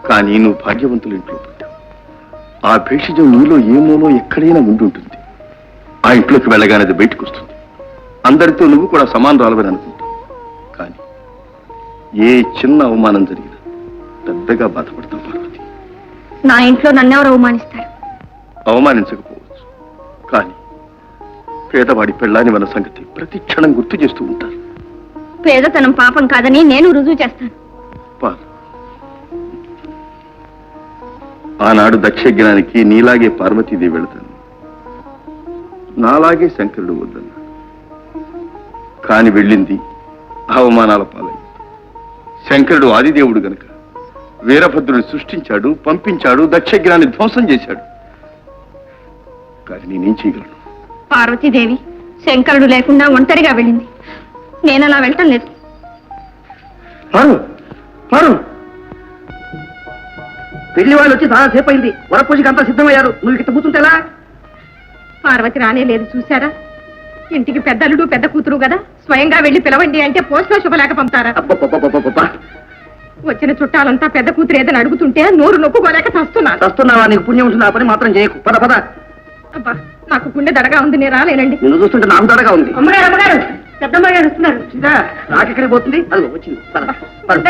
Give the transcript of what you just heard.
కానీ నువ్వు భాగ్యవంతుల ఇంట్లో పుట్టావు. ఆ భేషజం నీలో ఏమోలో ఎక్కడైనా ఉండుంటుంది. ఆ ఇంట్లోకి వెళ్ళగానే అది బయటకు వస్తుంది. అందరితో నువ్వు కూడా సమానరాలవని అనుకుంటావు. కానీ ఏ చిన్న అవమానం జరిగినా పెద్దగా బాధపడతావు పార్వతి. నా ఇంట్లో నన్నెవరు అవమానిస్తారు? అవమానించకపోవచ్చు, కానీ పేదవాడి పెళ్ళాని మన సంగతి ప్రతి క్షణం గుర్తు చేస్తూ ఉంటారు. పేదతనం పాపం కాదని నేను రుజువు చేస్తాను. ఆనాడు దక్షయజ్ఞానికి నీలాగే పార్వతీదేవి వెళతాను, నాలాగే శంకరుడు వద్దన్నాడు. కాని వెళ్ళింది అవమానాల పాలైంది. శంకరుడు ఆదిదేవుడు గనక వీరభద్రుని సృష్టించాడు, పంపించాడు, దక్షయజ్ఞాన్ని ధ్వంసం చేశాడు. కానీ నేనేం చేయగలను? పార్వతీదేవి శంకరుడు లేకుండా ఒంటరిగా వెళ్ళింది. నేను అలా వెళ్ళటం లేదు. పెళ్లి వాళ్ళు వచ్చి చాలా సేపు అయింది. వరపూజకి అంతా సిద్ధమయ్యారు. నువ్వు ఇక్కడ కూర్చుంటేలా? పార్వతి రానే లేదు, చూశారా? ఇంటికి పెద్దలుడు పెద్ద కూతురు కదా, స్వయంగా వెళ్ళి పిలవండి అంటే పోస్ట్లో శుభలేక పంపుతారా? వచ్చిన చుట్టాలంతా పెద్ద కూతురు ఏదని అడుగుతుంటే నోరు నొప్పుకోలేక చస్తున్నావా? నీకు పుణ్యం ఉంటుంది. ఆ పని మాత్రం చేయకు. పద పద. అబ్బా, నాకు గుండె దడగా ఉంది, నేను రాలేనండి. నిన్ను చూస్తుంటే నాకు దడగా ఉంది. అమ్మగారు, అమ్మగారు, పెద్దమ్మ గారు వస్తున్నారు. నాకెక్కడికి పోతుంది? అది వచ్చింది.